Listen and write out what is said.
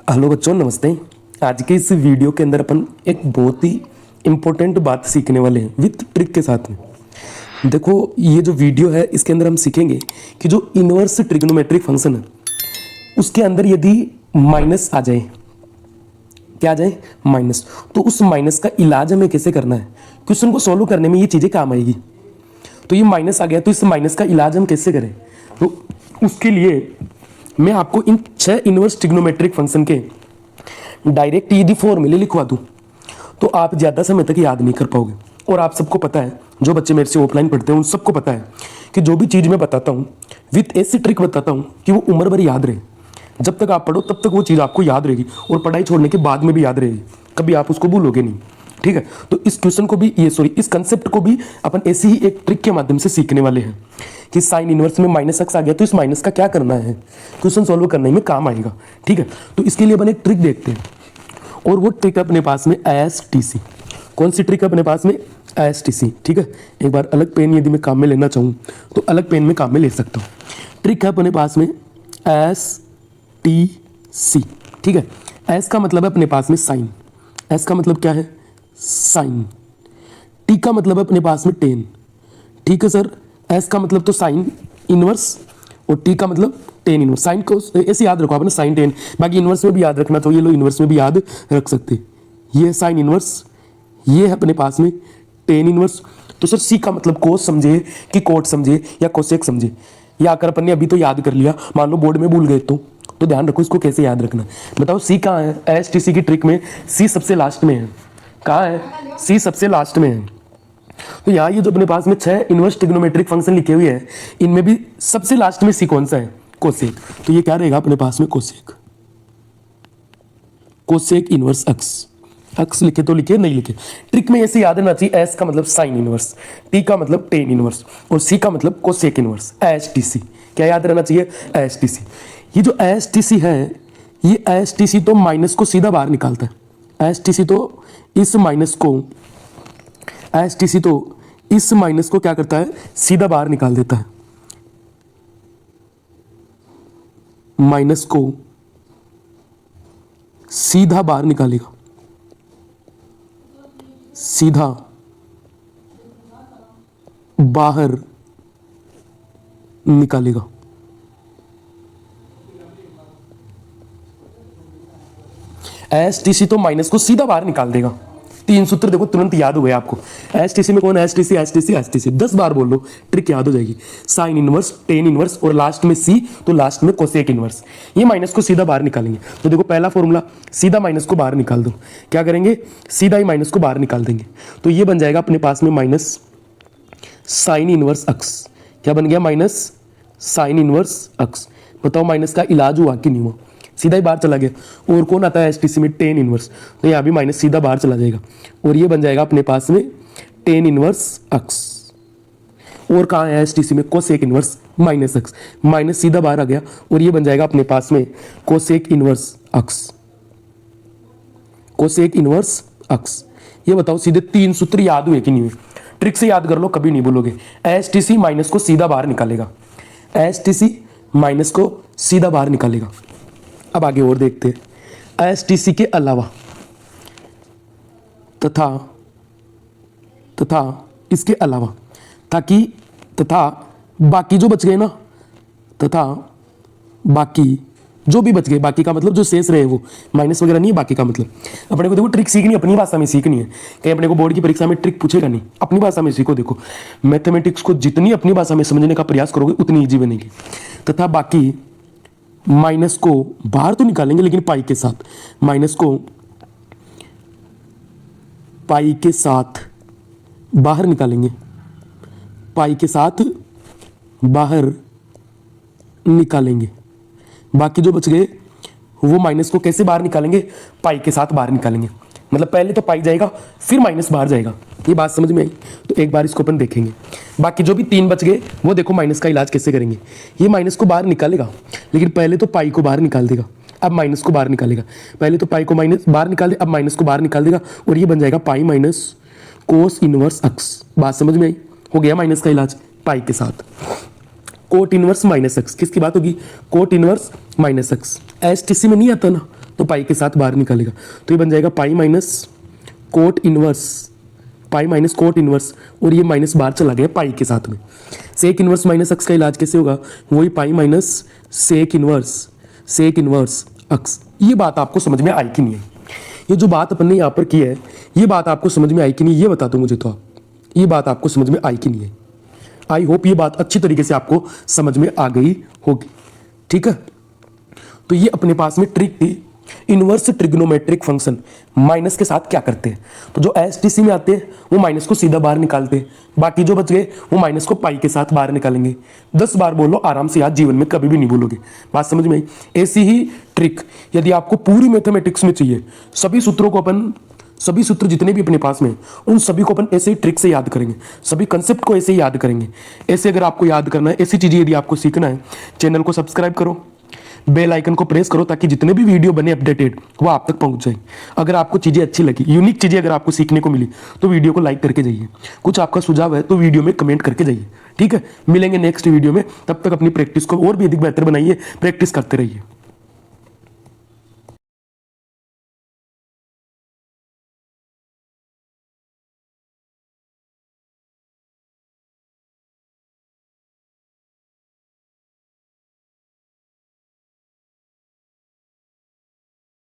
Hello बच्चों, नमस्ते। आज के इस वीडियो के अंदर अपन एक बहुत ही इम्पोर्टेंट बात सीखने वाले हैं विथ ट्रिक के साथ में। देखो, ये जो वीडियो है इसके अंदर हम सीखेंगे कि जो इनवर्स ट्रिग्नोमेट्रिक फंक्शन है उसके अंदर यदि माइनस आ जाए, क्या आ जाए, माइनस, तो उस माइनस का इलाज हमें कैसे करना है, क्वेश्चन को सॉल्व करने में ये चीज़ें काम आएगी। तो ये माइनस आ गया तो इस माइनस का इलाज हम कैसे करें, तो उसके लिए मैं आपको इन 6 इनवर्स ट्रिग्नोमेट्रिक फंक्शन के डायरेक्ट यदि फॉर्मूले लिखवा दूं तो आप ज़्यादा समय तक याद नहीं कर पाओगे। और आप सबको पता है, जो बच्चे मेरे से ऑफलाइन पढ़ते हैं उन सबको पता है कि जो भी चीज़ मैं बताता हूँ विथ ऐसी ट्रिक बताता हूँ कि वो उम्र भर याद रहे। जब तक आप पढ़ो तब तक वो चीज़ आपको याद रहेगी और पढ़ाई छोड़ने के बाद में भी याद रहेगी, कभी आप उसको भूलोगे नहीं। ठीक है, तो इस क्वेश्चन को भी इस कंसेप्ट को भी अपन ऐसी ही एक ट्रिक के माध्यम से सीखने वाले हैं कि साइन इनवर्स में माइनस एक्स आ गया तो इस माइनस का क्या करना है, क्वेश्चन सॉल्व करने में काम आएगा। ठीक है, तो इसके लिए अपन एक ट्रिक देखते हैं और वो ट्रिक अपने पास में STC। कौन सी ट्रिक अपने पास में, STC। ठीक है, एक बार अलग पेन यदि मैं काम में लेना चाहूँ तो अलग पेन में काम में ले सकता हूँ। ट्रिक है अपने पास में STC। ठीक है, S का मतलब है अपने पास में साइन, S का मतलब क्या है, साइन। T का मतलब है अपने पास में टेन। ठीक है सर, S का मतलब तो साइन इनवर्स और T का मतलब टेन इनवर्स। साइन को ऐसे याद रखो आपने, साइन टेन, बाकी इनवर्स में भी याद रखना तो ये लो इनवर्स में भी याद रख सकते। ये है साइन इनवर्स, ये है अपने पास में टेन इनवर्स। तो सर C का मतलब कोस समझे कि कोट समझे या कोसेक समझे, या अगर अपन ने अभी तो याद कर लिया, मान लो बोर्ड में भूल गए तो ध्यान रखो इसको कैसे याद रखना। बताओ C कहाँ है, STC की ट्रिक में C सबसे लास्ट में है। कहाँ है, C सबसे लास्ट में है। तो यहाँ ये जो अपने पास में 6 इनवर्स ट्रिग्नोमेट्रिक फंक्शन लिखे हुए हैं इनमें भी सबसे लास्ट में C कौन सा है, कोसेक। तो ये क्या रहेगा अपने पास में, cosec. Cosec inverse x, x लिखे तो लिखे, नहीं लिखे ट्रिक में ऐसे याद रहना चाहिए। S का मतलब साइन इनवर्स, T का मतलब टेन इनवर्स और C का मतलब कोसेक इनवर्स, STC। क्या याद रहना चाहिए, STC। ये जो STC है, ये STC तो माइनस को सीधा बाहर निकालता है। STC तो इस माइनस को क्या करता है, सीधा बाहर निकाल देता है। माइनस को सीधा बाहर निकालेगा, सीधा बाहर निकालेगा। STC तो माइनस को सीधा बाहर निकाल देगा। 3 सूत्र देखो तुरंत याद हुए आपको। STC में कौन है, STC 10 बार बोल लो, ट्रिक याद हो जाएगी। साइन इनवर्स, टेन इनवर्स और लास्ट में C, तो लास्ट में कोसेक इनवर्स। ये माइनस को सीधा बाहर निकालेंगे। तो देखो पहला फॉर्मूला, सीधा माइनस को बाहर निकाल दो। क्या करेंगे, सीधा ही माइनस को बाहर निकाल देंगे। तो ये बन जाएगा अपने पास में माइनस साइन इनवर्स एक्स। क्या बन गया, माइनस साइन इनवर्स एक्स। बताओ माइनस का इलाज हुआ कि नहीं हुआ, सीधा ही बाहर चला गया। और कौन आता है STC में, टेन इनवर्स, तो यहाँ भी माइनस सीधा बाहर चला जाएगा और ये बन जाएगा अपने पास में टेन इनवर्स एक्स। और कहाँ है STC में, cosec inverse minus x, minus सीधा बाहर आ गया और ये बन जाएगा अपने पास में cosec inverse x, cosec inverse x. ये बताओ सीधे 3 सूत्र याद हुए कि नहीं हुए, ट्रिक से याद कर लो, कभी नहीं भूलोगे। STC माइनस को सीधा बाहर निकालेगा, STC माइनस को सीधा बाहर निकालेगा। अब आगे और देखते हैं, STC के अलावा तथा इसके अलावा, ताकि तथा बाकी जो बच गए ना, तथा बाकी जो भी बच गए, बाकी का मतलब जो शेष रहे वो, माइनस वगैरह नहीं है बाकी का मतलब। अपने को देखो ट्रिक सीखनी, अपनी भाषा में सीखनी है। कहीं अपने को बोर्ड की परीक्षा में ट्रिक पूछेगा नहीं, अपनी भाषा में सीखो। देखो मैथमेटिक्स को जितनी अपनी भाषा में समझने का प्रयास करोगे उतनी ईजी बनेगी। तथा बाकी माइनस को बाहर तो निकालेंगे लेकिन पाई के साथ, माइनस को पाई के साथ बाहर निकालेंगे, पाई के साथ बाहर निकालेंगे। बाकी जो बच गए वो माइनस को कैसे बाहर निकालेंगे, पाई के साथ बाहर निकालेंगे। मतलब पहले तो पाई जाएगा फिर माइनस बाहर जाएगा। ये बात समझ में आई, तो एक बार इसको अपन देखेंगे। बाकी जो भी 3 बच गए वो देखो माइनस का इलाज कैसे करेंगे। ये माइनस को बाहर निकालेगा लेकिन पहले तो पाई को बाहर निकाल देगा, अब माइनस को बाहर निकालेगा। पहले तो पाई को माइनस बाहर निकाल दे, अब माइनस को बाहर निकाल देगा और ये बन जाएगा pi minus cos inverse x. बात समझ में आई, हो गया माइनस का इलाज पाई के साथ। कोट इनवर्स माइनस एक्स, किसकी बात होगी, cot inverse minus x. STC में नहीं आता ना, तो पाई के साथ बाहर निकालेगा, तो ये बन जाएगा pi minus cot inverse, pi minus cot inverse, और ये माइनस बाहर चला गया पाई के साथ में। सेक इनवर्स माइनस अक्स का इलाज कैसे होगा, वही पाई माइनस सेक इनवर्स अक्स। ये बात आपको समझ में आई कि नहीं है? ये जो बात अपन ने यहाँ पर की है, ये बात आपको समझ में आई कि नहीं, ये बता दो मुझे तो आप, ये बात आपको समझ में आई कि नहीं है? आई होप ये बात अच्छी तरीके से आपको समझ में आ गई होगी। ठीक है, तो ये अपने पास में ट्रिक थी। इनवर्स ट्रिग्नोमेट्रिक फंक्शन माइनस के साथ क्या करते हैं, तो जो एसटीसी में आते हैं वो माइनस को सीधा बाहर निकालते हैं, बाकी जो बच गए वो माइनस को पाई के साथ बाहर निकालेंगे। 10 बार बोलो आराम से, याद जीवन में कभी भी नहीं भूलोगे। बात समझ में आई? ऐसी ही ट्रिक यदि आपको पूरी मैथमेटिक्स में चाहिए, सभी सूत्रों को अपन, सभी सूत्र जितने भी अपने पास में, उन सभी को अपन ऐसे ही ट्रिक से याद करेंगे, सभी कंसेप्ट को ऐसे ही याद करेंगे। ऐसे अगर आपको याद करना है, ऐसी चीजें यदि आपको सीखना है, चैनल को सब्सक्राइब करो, बेल आइकन को प्रेस करो, ताकि जितने भी वीडियो बने अपडेटेड वो आप तक पहुंच जाए। अगर आपको चीजें अच्छी लगी, यूनिक चीजें अगर आपको सीखने को मिली, तो वीडियो को लाइक करके जाइए। कुछ आपका सुझाव है तो वीडियो में कमेंट करके जाइए। ठीक है, मिलेंगे नेक्स्ट वीडियो में, तब तक अपनी प्रैक्टिस को और भी अधिक बेहतर बनाइए, प्रैक्टिस करते रहिए।